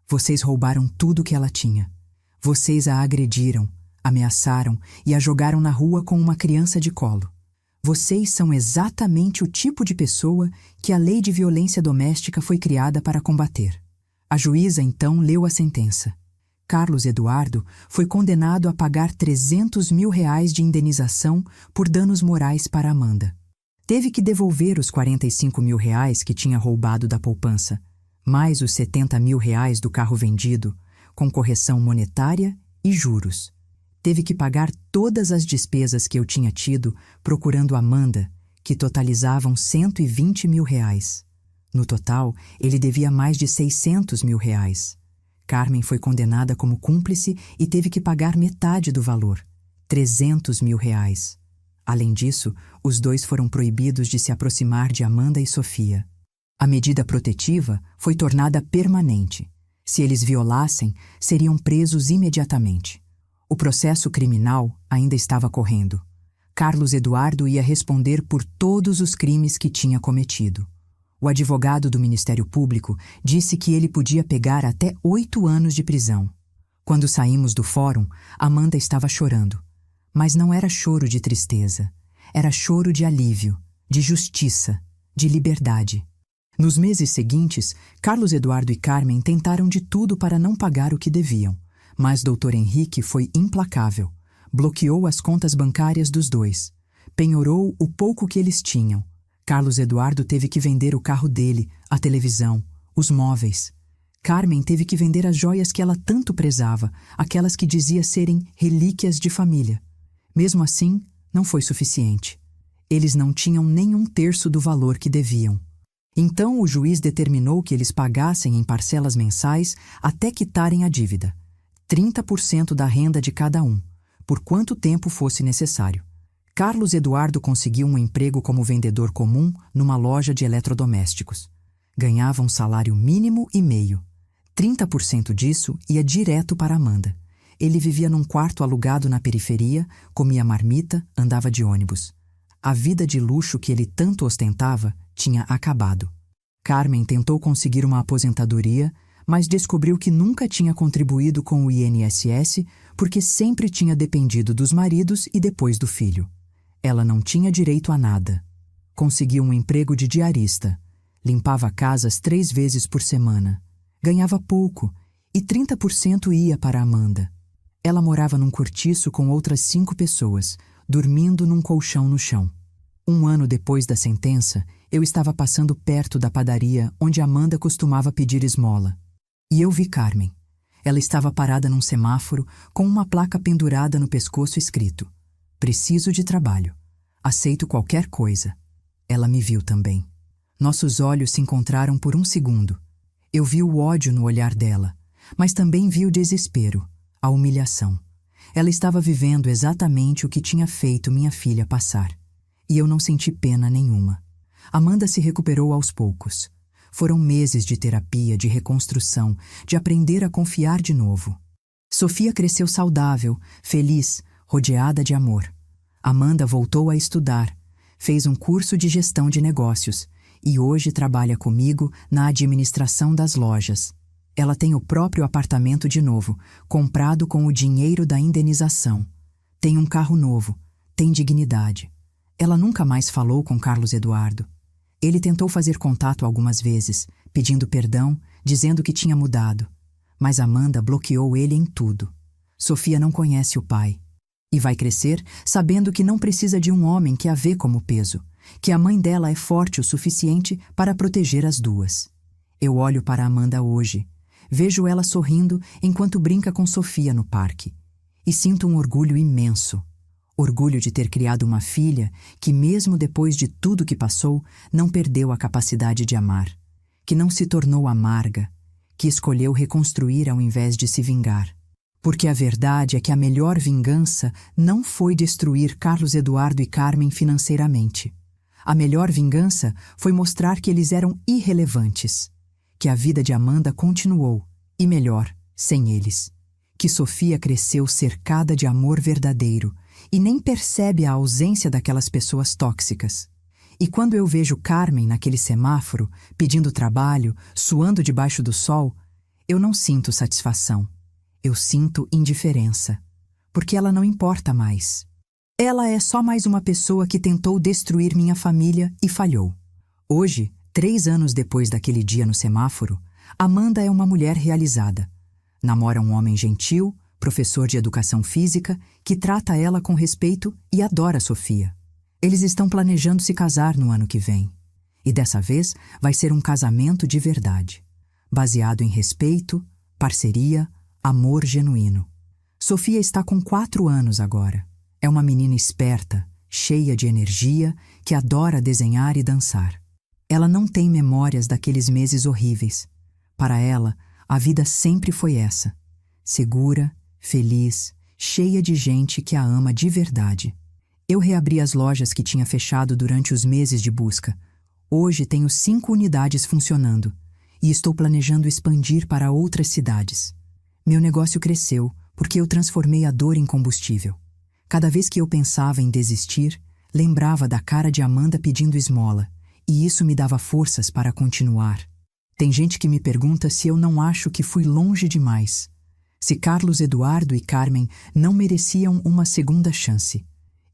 "Vocês roubaram tudo que ela tinha. Vocês a agrediram, ameaçaram e a jogaram na rua com uma criança de colo. Vocês são exatamente o tipo de pessoa que a lei de violência doméstica foi criada para combater." A juíza então leu a sentença. Carlos Eduardo foi condenado a pagar R$300 mil de indenização por danos morais para Amanda. Teve que devolver os R$45 mil que tinha roubado da poupança, mais os R$70 mil do carro vendido, com correção monetária e juros. Teve que pagar todas as despesas que eu tinha tido procurando Amanda, que totalizavam R$120 mil. No total, ele devia mais de R$600 mil. Carmen foi condenada como cúmplice e teve que pagar metade do valor, R$300 mil. Além disso, os dois foram proibidos de se aproximar de Amanda e Sofia. A medida protetiva foi tornada permanente. Se eles violassem, seriam presos imediatamente. O processo criminal ainda estava correndo. Carlos Eduardo ia responder por todos os crimes que tinha cometido. O advogado do Ministério Público disse que ele podia pegar até 8 anos de prisão. Quando saímos do fórum, Amanda estava chorando. Mas não era choro de tristeza. Era choro de alívio, de justiça, de liberdade. Nos meses seguintes, Carlos Eduardo e Carmen tentaram de tudo para não pagar o que deviam, mas Dr. Henrique foi implacável. Bloqueou as contas bancárias dos dois. Penhorou o pouco que eles tinham. Carlos Eduardo teve que vender o carro dele, a televisão, os móveis. Carmen teve que vender as joias que ela tanto prezava, aquelas que dizia serem relíquias de família. Mesmo assim, não foi suficiente. Eles não tinham nem um terço do valor que deviam. Então o juiz determinou que eles pagassem em parcelas mensais até quitarem a dívida. 30% da renda de cada um, por quanto tempo fosse necessário. Carlos Eduardo conseguiu um emprego como vendedor comum numa loja de eletrodomésticos. Ganhava um salário mínimo e meio. 30% disso ia direto para Amanda. Ele vivia num quarto alugado na periferia, comia marmita, andava de ônibus. A vida de luxo que ele tanto ostentava tinha acabado. Carmen tentou conseguir uma aposentadoria, mas descobriu que nunca tinha contribuído com o INSS porque sempre tinha dependido dos maridos e depois do filho. Ela não tinha direito a nada. Conseguiu um emprego de diarista. Limpava casas 3 vezes por semana. Ganhava pouco e 30% ia para Amanda. Ela morava num cortiço com outras 5 pessoas, dormindo num colchão no chão. 1 ano depois da sentença, eu estava passando perto da padaria onde Amanda costumava pedir esmola. E eu vi Carmen. Ela estava parada num semáforo com uma placa pendurada no pescoço escrito: "Preciso de trabalho. Aceito qualquer coisa." Ela me viu também. Nossos olhos se encontraram por um segundo. Eu vi o ódio no olhar dela, mas também vi o desespero, a humilhação. Ela estava vivendo exatamente o que tinha feito minha filha passar. E eu não senti pena nenhuma. Amanda se recuperou aos poucos. Foram meses de terapia, de reconstrução, de aprender a confiar de novo. Sofia cresceu saudável, feliz, rodeada de amor. Amanda voltou a estudar, fez um curso de gestão de negócios e hoje trabalha comigo na administração das lojas. Ela tem o próprio apartamento de novo, comprado com o dinheiro da indenização. Tem um carro novo, tem dignidade. Ela nunca mais falou com Carlos Eduardo. Ele tentou fazer contato algumas vezes, pedindo perdão, dizendo que tinha mudado. Mas Amanda bloqueou ele em tudo. Sofia não conhece o pai. E vai crescer sabendo que não precisa de um homem que a vê como peso, que a mãe dela é forte o suficiente para proteger as duas. Eu olho para Amanda hoje, vejo ela sorrindo enquanto brinca com Sofia no parque. E sinto um orgulho imenso. Orgulho de ter criado uma filha que, mesmo depois de tudo que passou, não perdeu a capacidade de amar, que não se tornou amarga, que escolheu reconstruir ao invés de se vingar. Porque a verdade é que a melhor vingança não foi destruir Carlos Eduardo e Carmen financeiramente. A melhor vingança foi mostrar que eles eram irrelevantes, que a vida de Amanda continuou, e melhor, sem eles. Que Sofia cresceu cercada de amor verdadeiro e nem percebe a ausência daquelas pessoas tóxicas. E quando eu vejo Carmen naquele semáforo, pedindo trabalho, suando debaixo do sol, eu não sinto satisfação. Eu sinto indiferença, porque ela não importa mais. Ela é só mais uma pessoa que tentou destruir minha família e falhou. Hoje, 3 anos depois daquele dia no semáforo, Amanda é uma mulher realizada. Namora um homem gentil, professor de educação física, que trata ela com respeito e adora Sofia. Eles estão planejando se casar no ano que vem. E dessa vez vai ser um casamento de verdade, baseado em respeito, parceria, amor genuíno. Sofia está com 4 anos agora. É uma menina esperta, cheia de energia, que adora desenhar e dançar. Ela não tem memórias daqueles meses horríveis. Para ela, a vida sempre foi essa. Segura, feliz, cheia de gente que a ama de verdade. Eu reabri as lojas que tinha fechado durante os meses de busca. Hoje tenho 5 unidades funcionando e estou planejando expandir para outras cidades. Meu negócio cresceu porque eu transformei a dor em combustível. Cada vez que eu pensava em desistir, lembrava da cara de Amanda pedindo esmola, e isso me dava forças para continuar. Tem gente que me pergunta se eu não acho que fui longe demais. Se Carlos Eduardo e Carmen não mereciam uma segunda chance.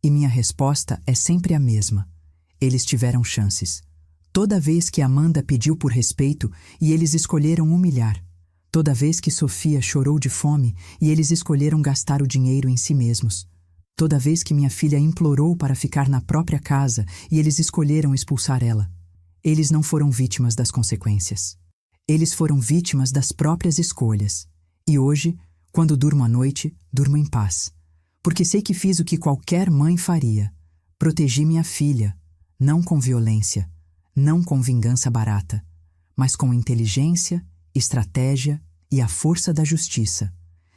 E minha resposta é sempre a mesma. Eles tiveram chances. Toda vez que Amanda pediu por respeito e eles escolheram humilhar. Toda vez que Sofia chorou de fome e eles escolheram gastar o dinheiro em si mesmos. Toda vez que minha filha implorou para ficar na própria casa e eles escolheram expulsar ela. Eles não foram vítimas das consequências. Eles foram vítimas das próprias escolhas. E hoje, quando durmo à noite, durmo em paz. Porque sei que fiz o que qualquer mãe faria. Protegi minha filha, não com violência, não com vingança barata, mas com inteligência, estratégia e a força da justiça.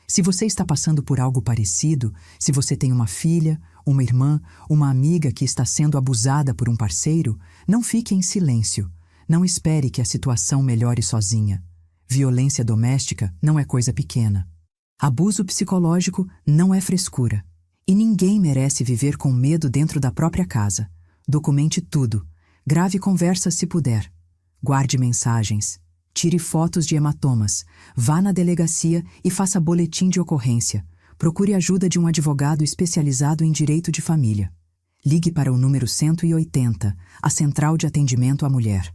Se você está passando por algo parecido, se você tem uma filha, uma irmã, uma amiga que está sendo abusada por um parceiro, não fique em silêncio. Não espere que a situação melhore sozinha. Violência doméstica não é coisa pequena. Abuso psicológico não é frescura. E ninguém merece viver com medo dentro da própria casa. Documente tudo. Grave conversas se puder. Guarde mensagens. Tire fotos de hematomas. Vá na delegacia e faça boletim de ocorrência. Procure ajuda de um advogado especializado em direito de família. Ligue para o número 180, a Central de Atendimento à Mulher.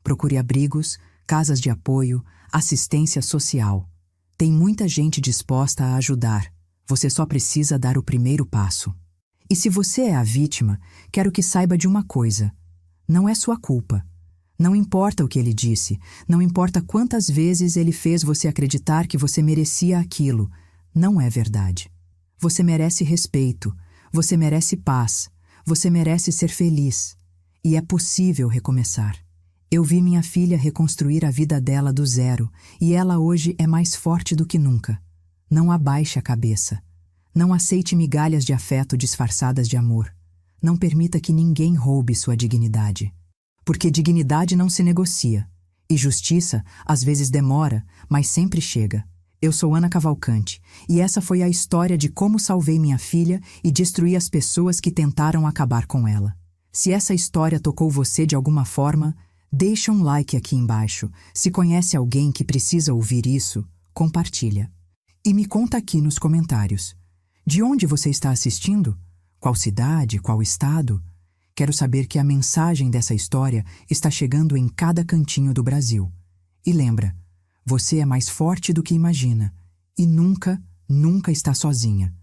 Procure abrigos, casas de apoio, assistência social. Tem muita gente disposta a ajudar. Você só precisa dar o primeiro passo. E se você é a vítima, quero que saiba de uma coisa. Não é sua culpa. Não importa o que ele disse, não importa quantas vezes ele fez você acreditar que você merecia aquilo. Não é verdade. Você merece respeito, você merece paz, você merece ser feliz. E é possível recomeçar. Eu vi minha filha reconstruir a vida dela do zero e ela hoje é mais forte do que nunca. Não abaixe a cabeça. Não aceite migalhas de afeto disfarçadas de amor. Não permita que ninguém roube sua dignidade. Porque dignidade não se negocia. E justiça, às vezes demora, mas sempre chega. Eu sou Ana Cavalcante, e essa foi a história de como salvei minha filha e destruí as pessoas que tentaram acabar com ela. Se essa história tocou você de alguma forma, deixa um like aqui embaixo. Se conhece alguém que precisa ouvir isso, compartilha. E me conta aqui nos comentários. De onde você está assistindo? Qual cidade? Qual estado? Quero saber que a mensagem dessa história está chegando em cada cantinho do Brasil. E lembra, você é mais forte do que imagina. E nunca, nunca está sozinha.